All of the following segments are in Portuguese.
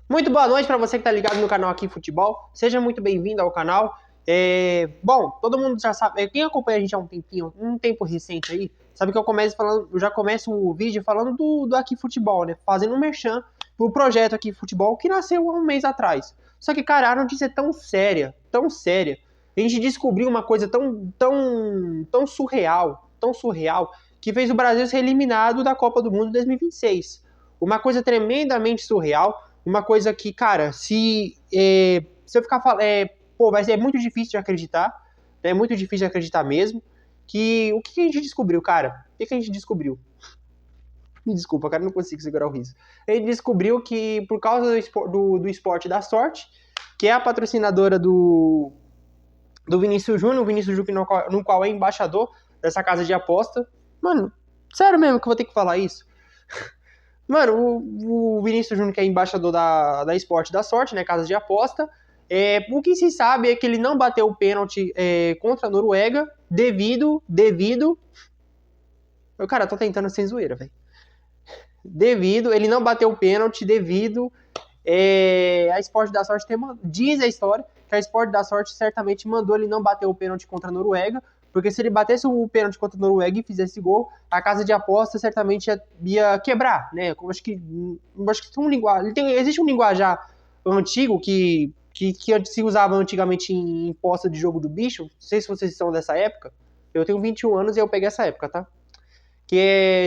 Muito boa noite para você que está ligado no canal Aqui Futebol. Seja muito bem-vindo ao canal. Bom, todo mundo já sabe, quem acompanha a gente há um tempinho, um tempo recente aí, sabe que eu já começo o vídeo falando do Aqui Futebol, né? Fazendo um merchan pro projeto Aqui Futebol que nasceu há um mês atrás. Só que, cara, a notícia é tão séria. A gente descobriu uma coisa tão surreal, que fez o Brasil ser eliminado da Copa do Mundo 2026. Uma coisa tremendamente surreal. Uma coisa que, cara, se eu ficar falando, vai ser muito difícil de acreditar, né? É muito difícil de acreditar mesmo. O que a gente descobriu, cara? O que a gente descobriu? Me desculpa, cara, não consigo segurar o riso. A gente descobriu que, por causa do Esporte da Sorte, que é a patrocinadora do Vinícius Júnior, o Vinícius Júnior no qual é embaixador dessa casa de aposta. Mano, sério mesmo que eu vou ter que falar isso? Mano, o Vinícius Júnior, que é embaixador da Esporte da Sorte, né, casa de aposta, o que se sabe é que ele não bateu o pênalti contra a Noruega devido... Cara, eu tô tentando sem zoeira, velho. Ele não bateu o pênalti devido a Esporte da Sorte diz a história que a Esporte da Sorte certamente mandou ele não bater o pênalti contra a Noruega, porque se ele batesse o pênalti contra a Noruega e fizesse gol, a casa de aposta certamente ia quebrar, né? Eu acho que existe um linguajar antigo que se usava antigamente em posta de jogo do bicho. Não sei se vocês são dessa época. Eu tenho 21 anos e eu peguei essa época, tá?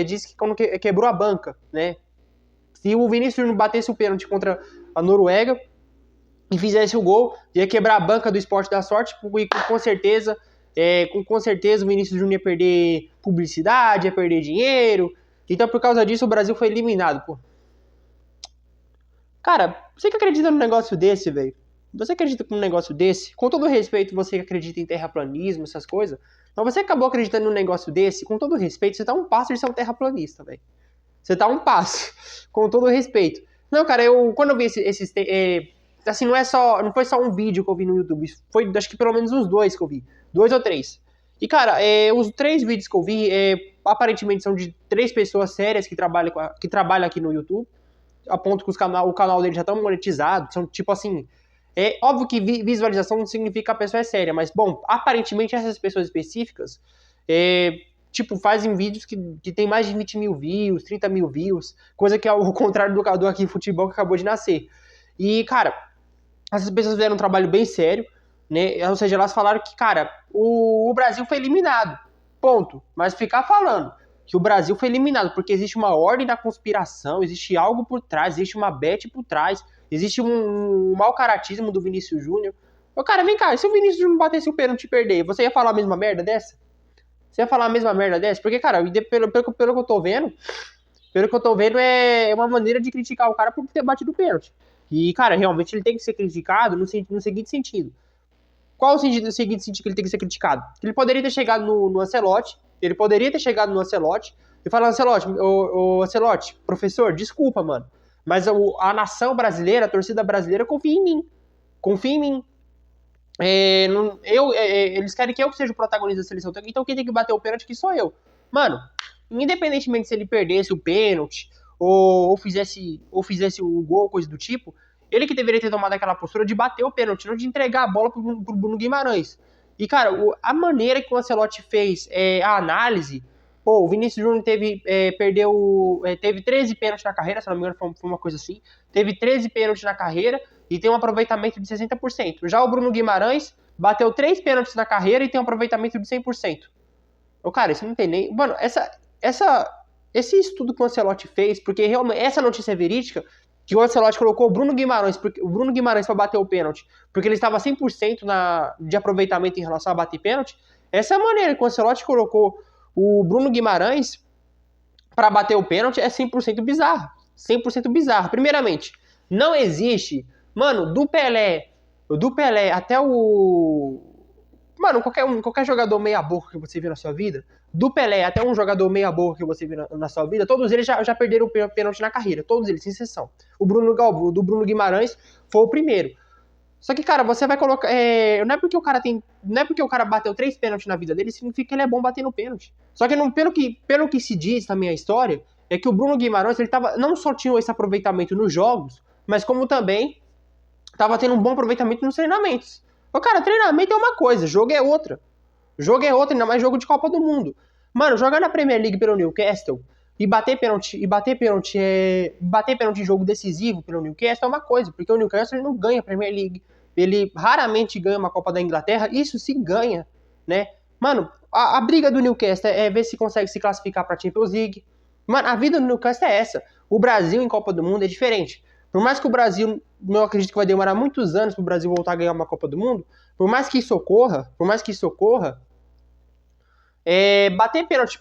Diz que quando quebrou a banca, né? Se o Vinícius não batesse o pênalti contra a Noruega e fizesse o gol, ia quebrar a banca do Esporte da Sorte, e com certeza o Vinícius Júnior ia perder publicidade, ia perder dinheiro. Então, por causa disso, o Brasil foi eliminado, pô. Cara, você que acredita num negócio desse, velho? Você acredita num negócio desse? Com todo respeito, você que acredita em terraplanismo, essas coisas, mas você acabou acreditando num negócio desse, com todo respeito, você tá um passo de ser um terraplanista, velho. Você tá um passo, com todo respeito. Não, cara, quando eu vi esses assim, não foi só um vídeo que eu vi no YouTube, foi acho que pelo menos uns dois que eu vi, 2 ou 3. E, cara, os 3 vídeos que eu vi, aparentemente são de 3 pessoas sérias que trabalham aqui no YouTube, a ponto que o canal deles já estão monetizados, são tipo assim... É óbvio que visualização não significa que a pessoa é séria, mas, bom, aparentemente essas pessoas específicas, fazem vídeos que tem mais de 20 mil views, 30 mil views, coisa que é o contrário do Aqui Futebol que acabou de nascer. E, cara, essas pessoas fizeram um trabalho bem sério, né? Ou seja, elas falaram que, cara, o Brasil foi eliminado, ponto. Mas ficar falando que o Brasil foi eliminado porque existe uma ordem da conspiração, existe algo por trás, existe uma bet por trás, existe um mau caratismo do Vinícius Júnior. Cara, vem cá, se o Vinícius Júnior batesse o pênalti e perder, você ia falar a mesma merda dessa? Você ia falar a mesma merda dessa? Porque, cara, pelo que eu tô vendo, é uma maneira de criticar o cara por ter batido o pênalti. E, cara, realmente ele tem que ser criticado no seguinte sentido. Qual o seguinte sentido que ele tem que ser criticado? Ele poderia ter chegado no Ancelotti, e falar, Ancelotti, Ancelotti, professor, desculpa, mano, mas a nação brasileira, a torcida brasileira confia em mim. Eles querem que eu seja o protagonista da seleção, então quem tem que bater o pênalti aqui sou eu. Mano, independentemente se ele perdesse o pênalti ou fizesse o gol, coisa do tipo, ele que deveria ter tomado aquela postura de bater o pênalti, não de entregar a bola pro Bruno Guimarães. E, cara, a maneira que o Ancelotti fez a análise, o Vinícius Júnior teve 13 pênaltis na carreira, se não me engano foi uma coisa assim, teve 13 pênaltis na carreira e tem um aproveitamento de 60%. Já o Bruno Guimarães bateu 3 pênaltis na carreira e tem um aproveitamento de 100%. Cara, isso não tem nem... Mano, esse estudo que o Ancelotti fez, porque realmente essa notícia é verídica, que o Ancelotti colocou o Bruno Guimarães para bater o pênalti, porque ele estava 100% de aproveitamento em relação a bater pênalti. Essa é a maneira que o Ancelotti colocou o Bruno Guimarães para bater o pênalti, é 100% bizarro. 100% bizarro. Primeiramente, não existe... Mano, do Pelé até o... Mano, qualquer jogador meia boca que você vê na sua vida, do Pelé até um jogador meia boca que você vê na sua vida, todos eles já perderam o pênalti na carreira. Todos eles, sem exceção. O do Bruno Guimarães foi o primeiro. Só que, cara, você vai colocar... Não é porque o cara bateu 3 pênaltis na vida dele, significa que ele é bom batendo pênalti. Só que pelo que se diz também a história, é que o Bruno Guimarães, ele não só tinha esse aproveitamento nos jogos, mas como também tava tendo um bom aproveitamento nos treinamentos. Ô, cara, treinamento é uma coisa, jogo é outra. Jogo é outro, ainda mais jogo de Copa do Mundo. Mano, jogar na Premier League pelo Newcastle e bater pênalti em jogo decisivo pelo Newcastle é uma coisa, porque o Newcastle ele não ganha a Premier League. Ele raramente ganha uma Copa da Inglaterra, isso se ganha, né? Mano, a briga do Newcastle é ver se consegue se classificar pra Champions League. Mano, a vida do Newcastle é essa. O Brasil em Copa do Mundo é diferente. Por mais que o Brasil, eu acredito que vai demorar muitos anos pro Brasil voltar a ganhar uma Copa do Mundo, por mais que isso ocorra, bater pênalti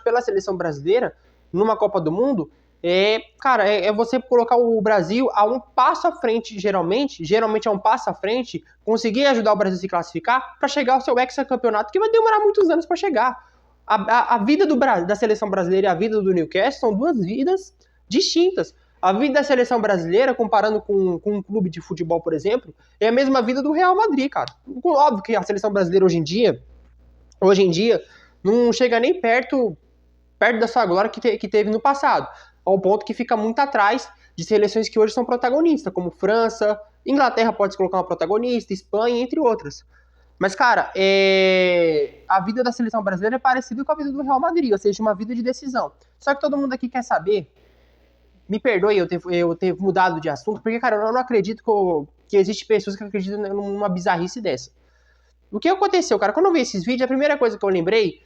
pela seleção brasileira numa Copa do Mundo é você colocar o Brasil a um passo à frente, geralmente é um passo à frente, conseguir ajudar o Brasil a se classificar para chegar ao seu hexacampeonato, que vai demorar muitos anos para chegar. A vida da seleção brasileira e a vida do Newcastle são duas vidas distintas. A vida da seleção brasileira, comparando com um clube de futebol, por exemplo, é a mesma vida do Real Madrid, cara. Óbvio que a seleção brasileira hoje em dia, não chega nem perto da sua glória que teve no passado, ao ponto que fica muito atrás de seleções que hoje são protagonistas, como França, Inglaterra pode se colocar uma protagonista, Espanha, entre outras. Mas, cara, a vida da seleção brasileira é parecida com a vida do Real Madrid, ou seja, uma vida de decisão. Só que todo mundo aqui quer saber, me perdoe eu ter mudado de assunto, porque, cara, eu não acredito que existem pessoas que acreditam numa bizarrice dessa. O que aconteceu, cara? Quando eu vi esses vídeos, a primeira coisa que eu lembrei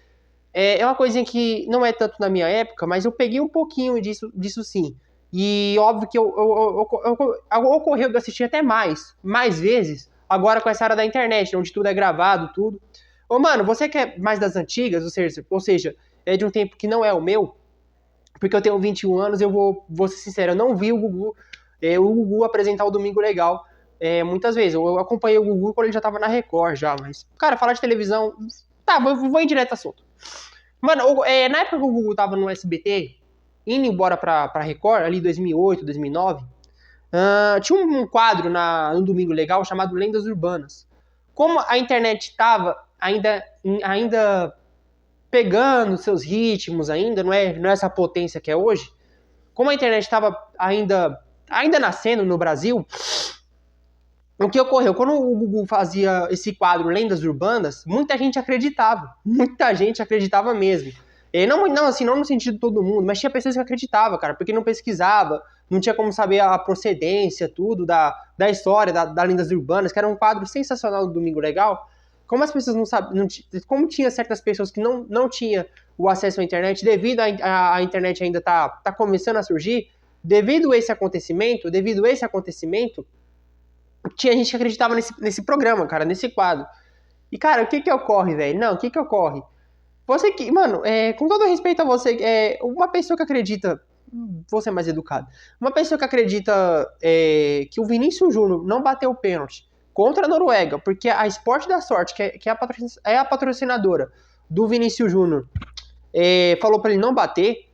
é uma coisinha que não é tanto na minha época, mas eu peguei um pouquinho disso sim. E óbvio que ocorreu de eu assistir até mais vezes, agora com essa área da internet, onde tudo é gravado, tudo. Ô, mano, você que é mais das antigas, ou seja, é de um tempo que não é o meu, porque eu tenho 21 anos, eu vou ser sincero, eu não vi o Gugu apresentar o Domingo Legal. Muitas vezes, eu acompanhei o Gugu quando ele já tava na Record já, mas, cara, falar de televisão, tá, vou em direto assunto. Mano, na época que o Gugu tava no SBT, indo embora pra Record, ali 2008, 2009, tinha um quadro no Domingo Legal chamado Lendas Urbanas. Como a internet tava ainda pegando seus ritmos ainda, não é essa potência que é hoje, como a internet tava ainda nascendo no Brasil, o que ocorreu? Quando o Gugu fazia esse quadro Lendas Urbanas, muita gente acreditava mesmo. Não assim, não no sentido de todo mundo, mas tinha pessoas que acreditavam, cara, porque não pesquisava, não tinha como saber a procedência, tudo, da história, da Lendas Urbanas, que era um quadro sensacional do Domingo Legal. Como as pessoas não sabiam, como tinha certas pessoas que não tinha o acesso à internet, devido à internet ainda tá começando a surgir, devido a esse acontecimento, tinha gente que acreditava nesse programa, cara, nesse quadro. E, cara, o que ocorre, velho? Não, o que ocorre? Você que, mano, com todo respeito a você, uma pessoa que acredita, vou ser mais educado, uma pessoa que acredita que o Vinícius Júnior não bateu o pênalti contra a Noruega, porque a Sport da Sorte, que é a patrocinadora do Vinícius Júnior, falou pra ele não bater,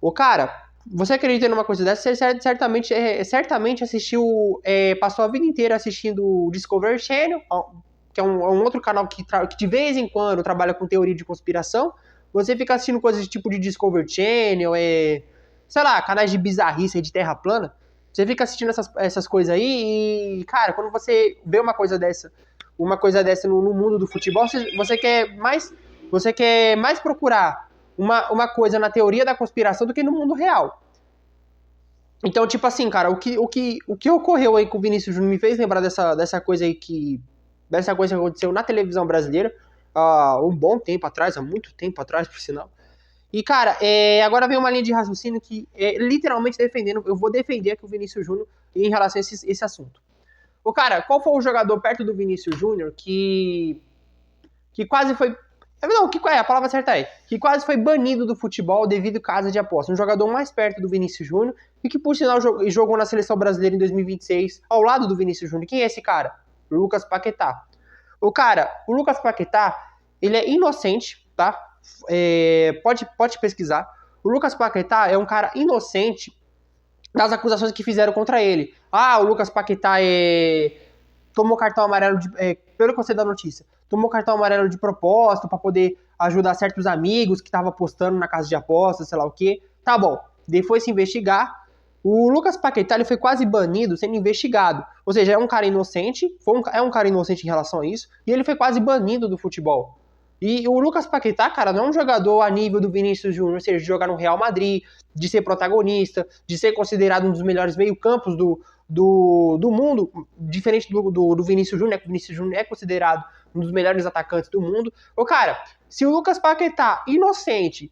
o cara, você acredita numa coisa dessa, você certamente assistiu, passou a vida inteira assistindo o Discovery Channel, que é um outro canal que de vez em quando trabalha com teoria de conspiração. Você fica assistindo coisas tipo de Discovery Channel, sei lá, canais de bizarrice de terra plana. Você fica assistindo essas coisas aí e, cara, quando você vê uma coisa dessa no mundo do futebol, você quer mais procurar uma coisa na teoria da conspiração do que no mundo real. Então, tipo assim, cara, o que ocorreu aí com o Vinícius Júnior me fez lembrar dessa coisa aí que aconteceu na televisão brasileira há um bom tempo atrás, há muito tempo atrás, por sinal. E, cara, agora vem uma linha de raciocínio que literalmente eu vou defender aqui o Vinícius Júnior em relação a esse assunto. Cara, qual foi o jogador perto do Vinícius Júnior que quase foi... Não, a palavra certa que quase foi banido do futebol devido a casa de aposta. Um jogador mais perto do Vinícius Júnior e que, por sinal, jogou na seleção brasileira em 2026 ao lado do Vinícius Júnior. Quem é esse cara? Lucas Paquetá. O Lucas Paquetá, ele é inocente, tá? Pode pesquisar. O Lucas Paquetá é um cara inocente das acusações que fizeram contra ele. O Lucas Paquetá tomou cartão amarelo, pelo que eu sei da notícia, tomou cartão amarelo de propósito para poder ajudar certos amigos que estavam apostando na casa de apostas, sei lá o quê. Tá bom. Daí foi se investigar O Lucas Paquetá ele foi quase banido sendo investigado. Ou seja, é um cara inocente, é um cara inocente em relação a isso, e ele foi quase banido do futebol. E o Lucas Paquetá, cara, não é um jogador a nível do Vinícius Júnior, ou seja, de jogar no Real Madrid, de ser protagonista, de ser considerado um dos melhores meio-campos do mundo, diferente do Vinícius Júnior, né? Que o Vinícius Júnior é considerado um dos melhores atacantes do mundo. Ô, cara, se o Lucas Paquetá, inocente,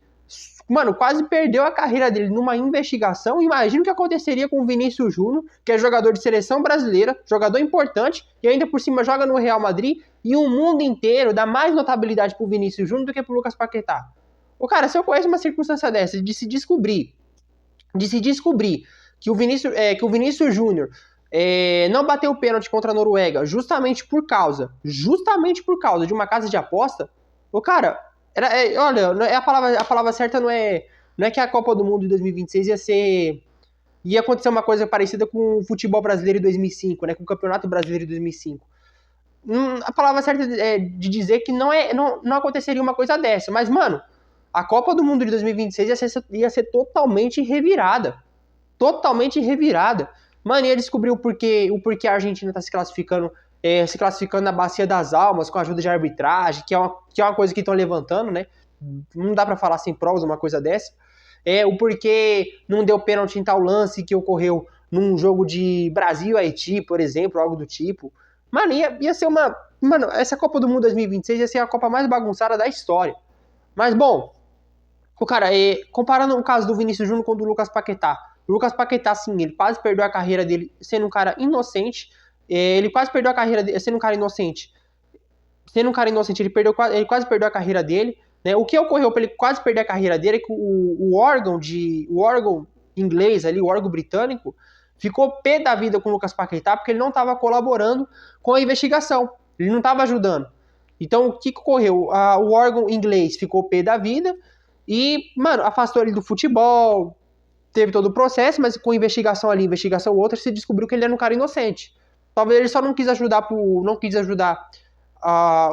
mano, quase perdeu a carreira dele numa investigação, imagina o que aconteceria com o Vinícius Júnior, que é jogador de seleção brasileira, jogador importante, e ainda por cima joga no Real Madrid, e o mundo inteiro dá mais notabilidade pro Vinícius Júnior do que pro Lucas Paquetá. Ô, cara, se eu conheço uma circunstância dessa, de se descobrir que o Vinícius Júnior não bateu o pênalti contra a Noruega justamente por causa de uma casa de aposta, o cara, olha, a palavra certa não é que a Copa do Mundo de 2026 ia acontecer uma coisa parecida com o futebol brasileiro de 2005, né, com o Campeonato Brasileiro de 2005. A palavra certa é de dizer que não aconteceria uma coisa dessa, mas, mano, a Copa do Mundo de 2026 ia ser totalmente revirada. Totalmente revirada. Mano, ia descobrir o porquê a Argentina tá se classificando na Bacia das Almas, com a ajuda de arbitragem, que é uma coisa que estão levantando, né? Não dá pra falar sem provas uma coisa dessa. O porquê não deu pênalti em tal lance que ocorreu num jogo de Brasil-Haiti, por exemplo, algo do tipo. Mano, ia ser uma... Mano, essa Copa do Mundo 2026 ia ser a Copa mais bagunçada da história. Mas, bom, o cara, comparando o caso do Vinícius Júnior com o do Lucas Paquetá. O Lucas Paquetá, sim, ele quase perdeu a carreira dele sendo um cara inocente. Ele quase perdeu a carreira dele sendo um cara inocente. Sendo um cara inocente, ele quase perdeu a carreira dele. Né? O que ocorreu para ele quase perder a carreira dele é que o órgão inglês ali, o órgão britânico, ficou pé da vida com o Lucas Paquetá porque ele não estava colaborando com a investigação. Ele não estava ajudando. Então, o que ocorreu? O órgão inglês ficou pé da vida e, mano, afastou ele do futebol, teve todo o processo, mas com investigação ali, investigação outra, se descobriu que ele era um cara inocente. Talvez ele só não quis ajudar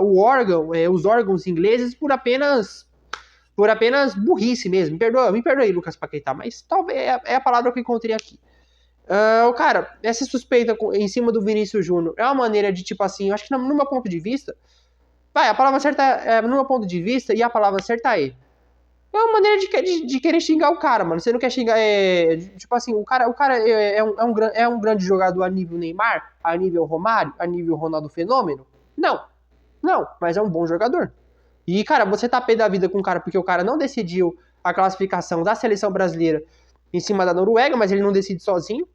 os órgãos ingleses por apenas burrice mesmo. Me perdoa aí, Lucas Paquetá, mas talvez é a palavra que eu encontrei aqui. Cara, essa suspeita em cima do Vinícius Júnior é uma maneira de, tipo assim, eu acho que no meu ponto de vista, a palavra certa é no meu ponto de vista, e a palavra certa é uma maneira de querer xingar o cara, mano. Você não quer xingar, tipo assim, o cara é um grande jogador a nível Neymar, a nível Romário, a nível Ronaldo Fenômeno? Não, mas é um bom jogador. E, cara, você tá pé da vida com o cara porque o cara não decidiu a classificação da seleção brasileira em cima da Noruega, mas ele não decide sozinho.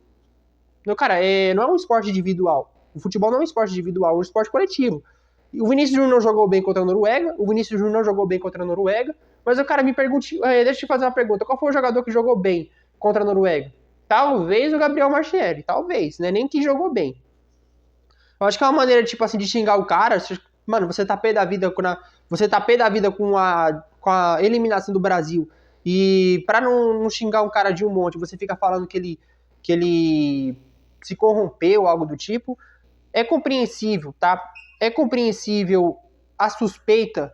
Então, cara, não é um esporte individual. O futebol não é um esporte individual, é um esporte coletivo. E o Vinícius Júnior não jogou bem contra a Noruega, mas o cara me pergunte, deixa eu te fazer uma pergunta, qual foi o jogador que jogou bem contra a Noruega? Talvez o Gabriel Martinelli, talvez, né? Nem que jogou bem. Eu acho que é uma maneira, tipo assim, de xingar o cara. Mano, você tá pé da vida com a eliminação do Brasil. E pra não xingar um cara de um monte, você fica falando que ele se corrompeu, algo do tipo. É compreensível, tá? É compreensível a suspeita,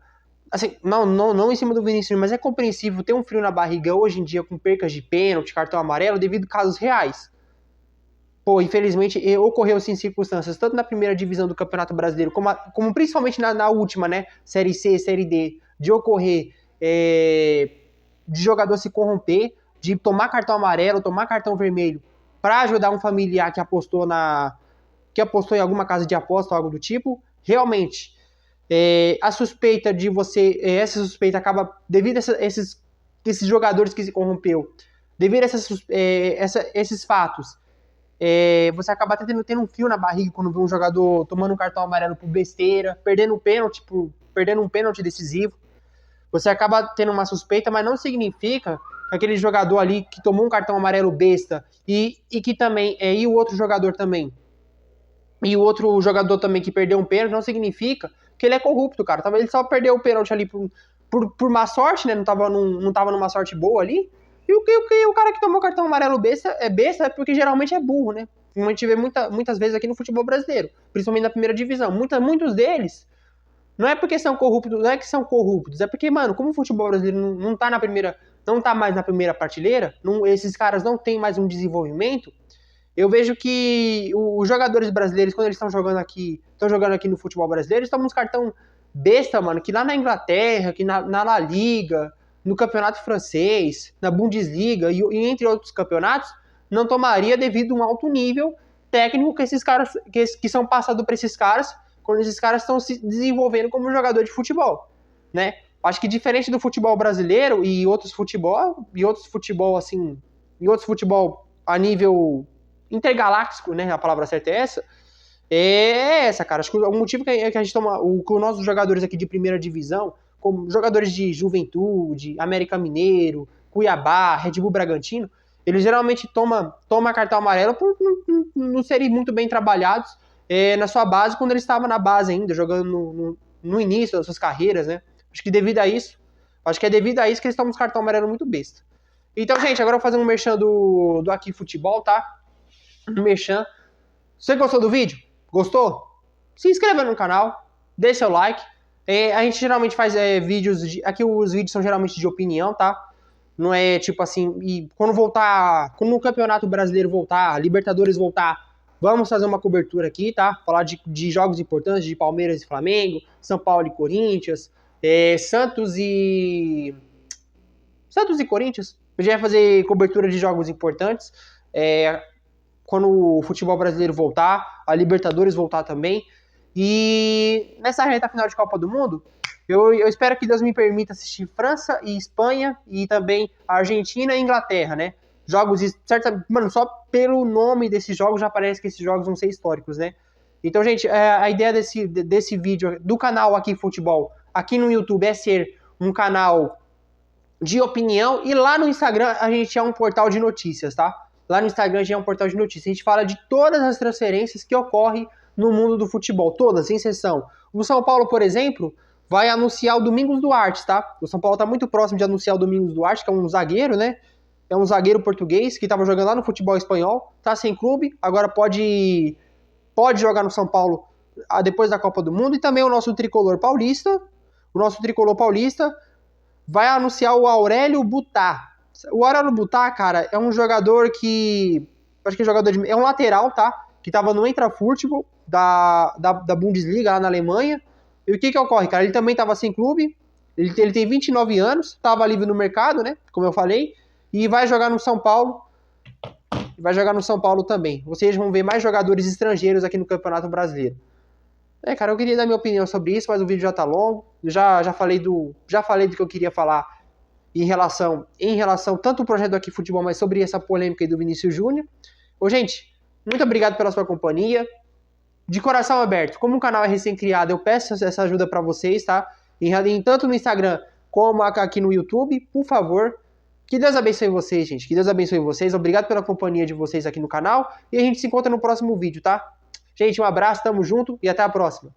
assim, não em cima do Vinícius, mas é compreensível ter um frio na barriga hoje em dia com percas de pênalti, cartão amarelo, devido a casos reais. Pô, infelizmente, ocorreu sim circunstâncias, tanto na primeira divisão do Campeonato Brasileiro, como principalmente na última, né, Série C, Série D, de ocorrer de jogador se corromper, de tomar cartão amarelo, tomar cartão vermelho, para ajudar um familiar que apostou em alguma casa de aposta ou algo do tipo. Realmente, a suspeita de você, essa suspeita acaba, devido a esses jogadores que se corrompeu, devido a esses fatos, você acaba até tendo um fio na barriga quando vê um jogador tomando um cartão amarelo por besteira, perdendo um pênalti decisivo. Você acaba tendo uma suspeita, mas não significa que aquele jogador ali que tomou um cartão amarelo besta e que também, e o outro jogador também, que perdeu um pênalti, não significa que ele é corrupto, cara. Talvez ele só perdeu o pênalti ali por má sorte, né? Não tava numa sorte boa ali. E o cara que tomou cartão amarelo besta é porque geralmente é burro, né? Como a gente vê muitas vezes aqui no futebol brasileiro, principalmente na primeira divisão. Muitos deles, não é porque são corruptos, não é que são corruptos, é porque, mano, como o futebol brasileiro não tá na primeira não tá mais na primeira prateleira, esses caras não têm mais um desenvolvimento, eu vejo que os jogadores brasileiros, quando eles estão jogando aqui no futebol brasileiro, eles tomam uns cartão besta, mano, que lá na Inglaterra, que na La Liga, no campeonato francês, na Bundesliga e entre outros campeonatos, não tomaria devido a um alto nível técnico que esses caras, que são passados para esses caras, quando esses caras estão se desenvolvendo como jogador de futebol, né? Acho que diferente do futebol brasileiro e outros futebol assim, e outros futebol a nível intergaláctico, né? A palavra certa é essa, cara. Acho que o motivo que a gente toma, que os nossos jogadores aqui de primeira divisão, como jogadores de Juventude, América Mineiro, Cuiabá, Red Bull Bragantino, eles geralmente tomam cartão amarelo por não serem muito bem trabalhados na sua base, quando eles estavam na base ainda, jogando no início das suas carreiras, né? Acho que é devido a isso que eles tomam os cartão amarelo muito besta. Então, gente, agora eu vou fazer um merchan do Aqui Futebol, tá? Um merchan. Você gostou do vídeo? Gostou? Se inscreva no canal, dê seu like. A gente geralmente faz vídeos, aqui os vídeos são geralmente de opinião, tá? Não é tipo assim, e quando o Campeonato Brasileiro voltar, a Libertadores voltar, vamos fazer uma cobertura aqui, tá? Falar de jogos importantes, de Palmeiras e Flamengo, São Paulo e Corinthians, Santos e Corinthians. A gente vai fazer cobertura de jogos importantes, quando o futebol brasileiro voltar, a Libertadores voltar também. E nessa reta final de Copa do Mundo, eu espero que Deus me permita assistir França e Espanha e também Argentina e Inglaterra, né? Jogos, mano, só pelo nome desses jogos já parece que esses jogos vão ser históricos, né? Então, gente, a ideia desse vídeo, do canal Aqui Futebol, aqui no YouTube, é ser um canal de opinião, e lá no Instagram a gente é um portal de notícias, tá? Lá no Instagram a gente é um portal de notícias. A gente fala de todas as transferências que ocorrem no mundo do futebol, todas, sem exceção. O São Paulo, por exemplo, vai anunciar o Domingos Duarte, tá? O São Paulo tá muito próximo de anunciar o Domingos Duarte, que é um zagueiro, né? É um zagueiro português que estava jogando lá no futebol espanhol, tá sem clube, agora pode jogar no São Paulo depois da Copa do Mundo. E também o nosso tricolor paulista vai anunciar o Aurélio Butá. O Aurélio Butá, cara, é um jogador que... acho que é um lateral, tá? Que tava no Eintracht da Bundesliga, lá na Alemanha. E o que ocorre, cara? Ele também tava sem clube. Ele tem 29 anos, tava livre no mercado, né? Como eu falei. E vai jogar no São Paulo. Também. Vocês vão ver mais jogadores estrangeiros aqui no Campeonato Brasileiro. Cara, eu queria dar minha opinião sobre isso, mas o vídeo já tá longo. Já falei do que eu queria falar em relação tanto ao projeto do Aqui Futebol, mas sobre essa polêmica aí do Vinícius Júnior. Gente, muito obrigado pela sua companhia. De coração aberto, como o canal é recém-criado, eu peço essa ajuda para vocês, tá? Tanto no Instagram como aqui no YouTube, por favor. Que Deus abençoe vocês, gente. Que Deus abençoe vocês. Obrigado pela companhia de vocês aqui no canal. E a gente se encontra no próximo vídeo, tá? Gente, um abraço, tamo junto e até a próxima.